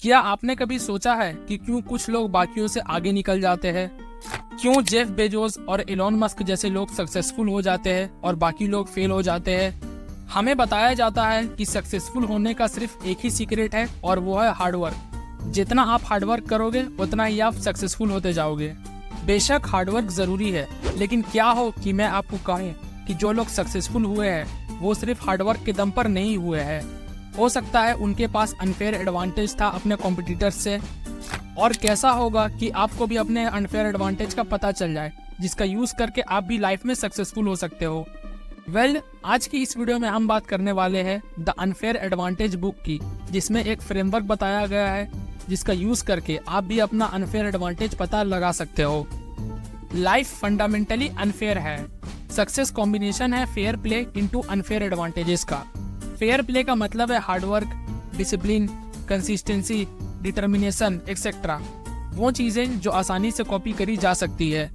क्या आपने कभी सोचा है कि क्यों कुछ लोग बाकियों से आगे निकल जाते हैं? क्यों जेफ बेजोस और एलोन मस्क जैसे लोग सक्सेसफुल हो जाते हैं और बाकी लोग फेल हो जाते हैं? हमें बताया जाता है कि सक्सेसफुल होने का सिर्फ एक ही सीक्रेट है और वो है हार्डवर्क। जितना आप हार्डवर्क करोगे उतना ही आप सक्सेसफुल होते जाओगे। बेशक हार्डवर्क जरूरी है, लेकिन क्या हो कि मैं आपको कहूँ कि जो लोग सक्सेसफुल हुए हैं वो सिर्फ हार्डवर्क के दम पर नहीं हुए हैं। हो सकता है उनके पास अनफेयर एडवांटेज था अपने कॉम्पिटिटर्स से। और कैसा होगा कि आपको भी अपने अनफेयर एडवांटेज का पता चल जाए, जिसका यूज करके आप भी लाइफ में सक्सेसफुल हो सकते हो। आज की इस वीडियो में हम बात करने वाले हैं द अनफेयर एडवांटेज बुक की, जिसमें एक फ्रेमवर्क बताया गया है जिसका यूज करके आप भी अपना अनफेयर एडवांटेज पता लगा सकते हो। लाइफ फंडामेंटली अनफेयर है। सक्सेस कॉम्बिनेशन है fair play into unfair advantages का। फेयर प्ले का मतलब है hard work, discipline, consistency, determination etcetera, वो चीजें जो आसानी से कॉपी करी जा सकती है।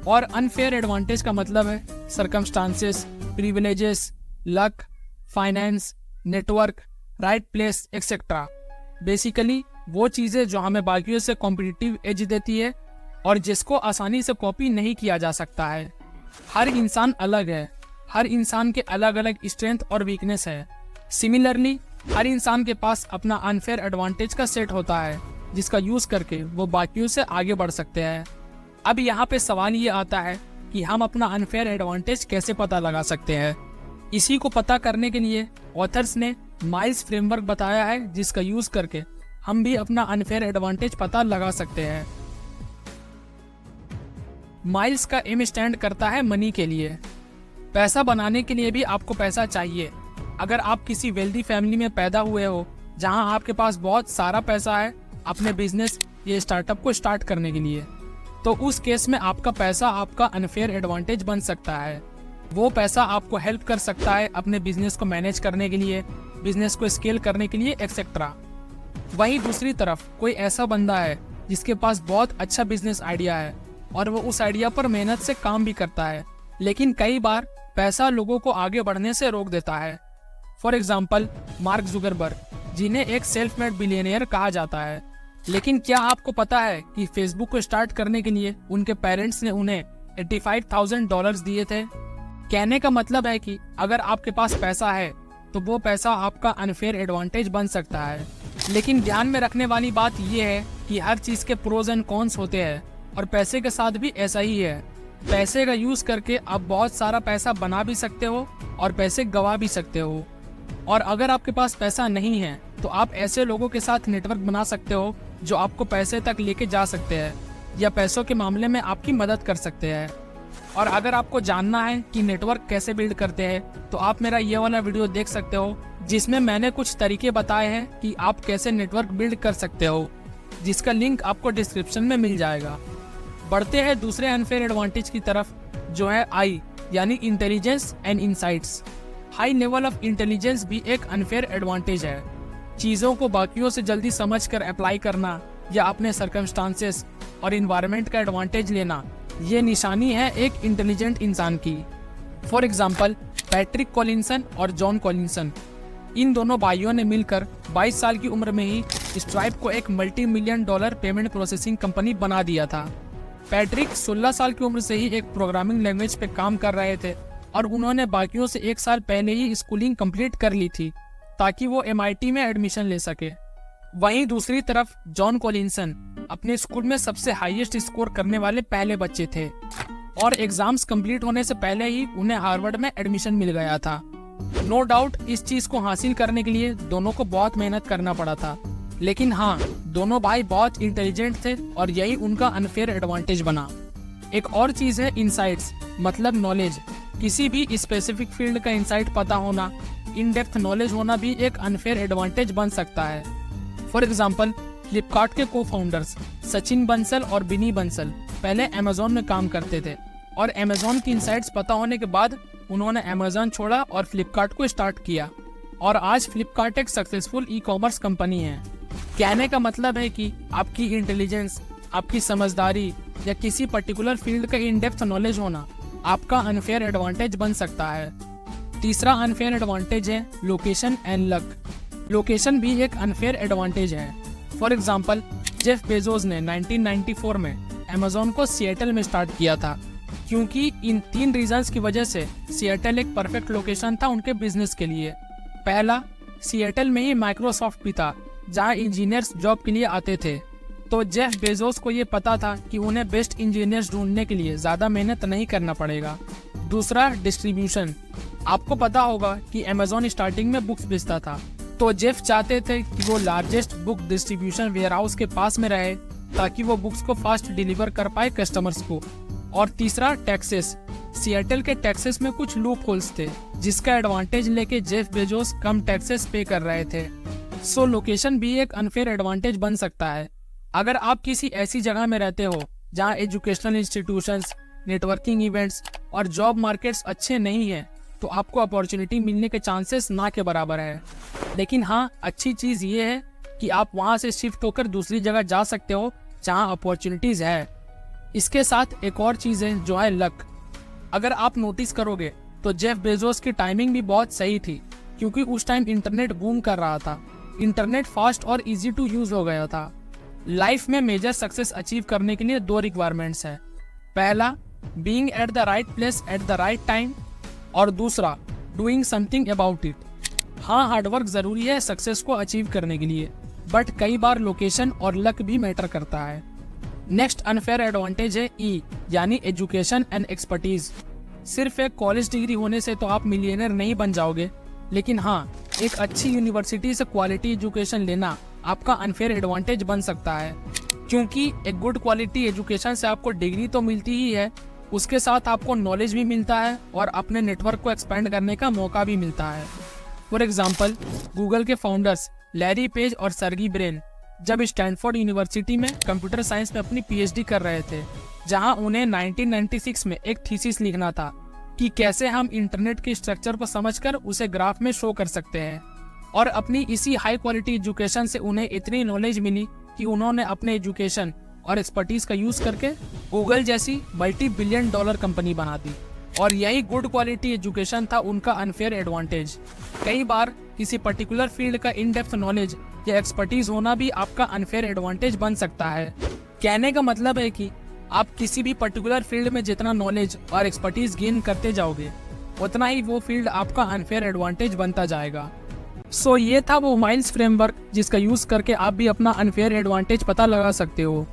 और अनफेयर एडवांटेज का मतलब है circumstances, privileges, luck, finance, network, right place etcetera. Basically वो चीजें जो हमें बाकियों से कॉम्पिटिटिव एज देती है और जिसको आसानी से कॉपी नहीं किया जा सकता है। हर इंसान अलग है, हर इंसान के अलग अलग स्ट्रेंथ और वीकनेस है। सिमिलरली हर इंसान के पास अपना अनफेयर एडवांटेज का सेट होता है जिसका यूज करके वो बाकियों से आगे बढ़ सकते हैं। अब यहाँ पे सवाल ये आता है कि हम अपना अनफेयर एडवांटेज कैसे पता लगा सकते हैं। इसी को पता करने के लिए ऑथर्स ने माइल्स फ्रेमवर्क बताया है, जिसका यूज करके हम भी अपना अनफेयर एडवांटेज पता लगा सकते हैं। माइल्स का एम स्टैंड करता है मनी के लिए। पैसा बनाने के लिए भी आपको पैसा चाहिए। अगर आप किसी वेल्दी फैमिली में पैदा हुए हो जहां आपके पास बहुत सारा पैसा है अपने बिजनेस या स्टार्टअप को स्टार्ट करने के लिए, तो उस केस में आपका पैसा आपका अनफेयर एडवांटेज बन सकता है। वो पैसा आपको हेल्प कर सकता है अपने बिजनेस को मैनेज करने के लिए, बिजनेस को स्केल करने के लिए एक्सेट्रा। वहीं दूसरी तरफ कोई ऐसा बंदा है जिसके पास बहुत अच्छा बिजनेस आइडिया है और वो उस आइडिया पर मेहनत से काम भी करता है, लेकिन कई बार पैसा लोगों को आगे बढ़ने से रोक देता है। फॉर एग्जाम्पल मार्क जुकरबर्ग, जिन्हें एक सेल्फ मेड बिलियनियर कहा जाता है। लेकिन क्या आपको पता है कि फेसबुक को स्टार्ट करने के लिए उनके पेरेंट्स ने उन्हें $85,000 दिए थे? कहने का मतलब है कि अगर आपके पास पैसा है तो वो पैसा आपका अनफेयर एडवांटेज बन सकता है। लेकिन ध्यान में रखने वाली बात यह है कि हर चीज के प्रोज एंड कॉन्स होते हैं और पैसे के साथ भी ऐसा ही है। पैसे का यूज करके आप बहुत सारा पैसा बना भी सकते हो और पैसे गवा भी सकते हो। और अगर आपके पास पैसा नहीं है तो आप ऐसे लोगों के साथ नेटवर्क बना सकते हो जो आपको पैसे तक लेके जा सकते हैं या पैसों के मामले में आपकी मदद कर सकते हैं। और अगर आपको जानना है कि नेटवर्क कैसे बिल्ड करते हैं तो आप मेरा ये वाला वीडियो देख सकते हो, जिसमें मैंने कुछ तरीके बताए हैं कि आप कैसे नेटवर्क बिल्ड कर सकते हो, जिसका लिंक आपको डिस्क्रिप्शन में मिल जाएगा। बढ़ते हैं दूसरे अनफेयर एडवांटेज की तरफ, जो है आई यानी intelligence and insights. High level of intelligence भी एक अनफेयर एडवांटेज है। चीज़ों को बाकियों से जल्दी समझकर अप्लाई करना या अपने सर्कमस्टांसेस और इन्वायरमेंट का एडवांटेज लेना, ये निशानी है एक इंटेलिजेंट इंसान की। फॉर एग्जाम्पल पैट्रिक कॉलिंसन और जॉन कॉलिंसन, इन दोनों भाइयों ने मिलकर 22 साल की उम्र में ही स्ट्राइप को एक $multi-million पेमेंट प्रोसेसिंग कंपनी बना दिया था। पैट्रिक 16 साल की उम्र से ही एक प्रोग्रामिंग लैंग्वेज पे काम कर रहे थे और उन्होंने बाकियों से 1 साल पहले ही स्कूलिंग कंप्लीट कर ली थी ताकि वो MIT में एडमिशन ले सके। वहीं दूसरी तरफ जॉन कॉलिंसन अपने स्कूल में सबसे हाईएस्ट स्कोर करने वाले पहले बच्चे थे और एग्जाम्स कंप्लीट होने से पहले ही उन्हें हार्वर्ड में एडमिशन मिल गया था। नो डाउट इस चीज को हासिल करने के लिए दोनों को बहुत मेहनत करना पड़ा था, लेकिन हाँ, दोनों भाई बहुत इंटेलिजेंट थे और यही उनका अनफेयर एडवांटेज बना। एक और चीज है इनसाइट्स, मतलब नॉलेज। किसी भी स्पेसिफिक फील्ड का इंसाइट पता होना, इन डेप्थ नॉलेज होना भी एक अनफेयर एडवांटेज बन सकता है। फॉर एग्जाम्पल फ्लिपकार्ट के को फाउंडर्स सचिन बंसल और बिनी बंसल पहले अमेजोन में काम करते थे और अमेजोन की इनसाइट्स पता होने के बाद उन्होंने अमेजोन छोड़ा और फ्लिपकार्ट को स्टार्ट किया और आज फ्लिपकार्ट एक सक्सेसफुल ई-कॉमर्स कंपनी है। कहने का मतलब है कि आपकी इंटेलिजेंस, आपकी समझदारी या किसी पर्टिकुलर फील्ड का इन डेप्थ नॉलेज होना आपका अनफेयर एडवांटेज बन सकता है। तीसरा अनफेयर एडवांटेज है लोकेशन एंड लक। लोकेशन भी एक अनफेयर एडवांटेज है। फॉर एग्जाम्पल, जेफ बेजोस ने 1994 में अमेजोन को सिएटल में स्टार्ट किया था, क्योंकि इन 3 रीजंस की वजह से सिएटल एक परफेक्ट लोकेशन था उनके बिजनेस के लिए। पहला, सिएटल में ही माइक्रोसॉफ्ट भी था, जहां इंजीनियर्स जॉब के लिए आते थे। तो जेफ बेजोस को ये पता था कि उन्हें बेस्ट इंजीनियर्स ढूंढने के लिए ज़्यादा मेहनत नहीं करना पड़ेगा। दूसरा, डिस्ट्रीब्यूशन। आपको पता होगा कि अमेजोन स्टार्टिंग में बुक्स बेचता था, तो जेफ चाहते थे कि वो लार्जेस्ट बुक डिस्ट्रीब्यूशन वेयरहाउस के पास में रहे, ताकि वो बुक्स को फास्ट डिलीवर कर पाए कस्टमर्स को। और तीसरा, टैक्सेस। सिएटल के टैक्सेस में कुछ लूप होल्स थे, जिसका एडवांटेज लेके जेफ बेजोस कम टैक्सेस पे कर रहे थे। सो लोकेशन भी एक अनफेयर एडवांटेज बन सकता है। अगर आप किसी ऐसी जगह में रहते हो जहां एजुकेशनल इंस्टीट्यूशंस, नेटवर्किंग इवेंट्स और जॉब मार्केट्स अच्छे नहीं हैं, तो आपको अपॉर्चुनिटी मिलने के चांसेस ना के बराबर है। लेकिन हाँ, अच्छी चीज़ ये है कि आप वहां से शिफ्ट होकर दूसरी जगह जा सकते हो जहां अपॉर्चुनिटीज़ है। इसके साथ एक और चीज़ है जो है लक। अगर आप नोटिस करोगे तो जेफ बेजोस की टाइमिंग भी बहुत सही थी, क्योंकि उस टाइम इंटरनेट बूम कर रहा था। इंटरनेट फास्ट और इजी टू यूज हो गया था। लाइफ में मेजर सक्सेस अचीव करने के लिए 2 रिक्वायरमेंट्स हैं। पहला, being at the right place at the right time, और दूसरा, डूइंग समथिंग अबाउट इट। हाँ, हार्डवर्क जरूरी है सक्सेस को अचीव करने के लिए, बट कई बार लोकेशन और लक भी मैटर करता है। नेक्स्ट अनफेयर एडवांटेज है ई, यानी एजुकेशन एंड एक्सपर्टीज। सिर्फ एक कॉलेज डिग्री होने से तो आप मिलियनर नहीं बन जाओगे, लेकिन हाँ, एक अच्छी यूनिवर्सिटी से क्वालिटी एजुकेशन लेना आपका अनफेयर एडवांटेज बन सकता है। क्योंकि एक गुड क्वालिटी एजुकेशन से आपको डिग्री तो मिलती ही है, उसके साथ आपको नॉलेज भी मिलता है और अपने नेटवर्क को एक्सपेंड करने का मौका भी मिलता है। फॉर एग्जाम्पल, गूगल के फाउंडर्स लैरी पेज और सर्गी ब्रेन जब स्टैनफोर्ड यूनिवर्सिटी में कंप्यूटर साइंस में अपनी पीएचडी कर रहे थे, जहां उन्हें 1996 में एक थीसिस लिखना था कि कैसे हम इंटरनेट के स्ट्रक्चर को समझकर उसे ग्राफ में शो कर सकते हैं। और अपनी इसी हाई क्वालिटी एजुकेशन से उन्हें इतनी नॉलेज मिली कि उन्होंने अपने एजुकेशन और एक्सपर्टीज का यूज करके गूगल जैसी $multi-billion कंपनी बना दी। और यही गुड क्वालिटी एजुकेशन था उनका अनफेयर एडवांटेज। कई बार किसी पर्टिकुलर फील्ड का इन डेप्थ नॉलेज या एक्सपर्टीज होना भी आपका अनफेयर एडवांटेज बन सकता है। कहने का मतलब है कि आप किसी भी पर्टिकुलर फील्ड में जितना नॉलेज और एक्सपर्टीज गेन करते जाओगे, उतना ही वो फील्ड आपका अनफेयर एडवांटेज बनता जाएगा। सो ये था वो माइल्स फ्रेमवर्क, जिसका यूज करके आप भी अपना अनफेयर एडवांटेज पता लगा सकते हो।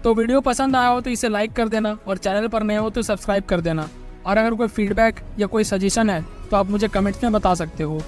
तो वीडियो पसंद आया हो तो इसे लाइक कर देना, और चैनल पर नए हो तो सब्सक्राइब कर देना। और अगर कोई फीडबैक या कोई सजेशन है तो आप मुझे कमेंट्स में बता सकते हो।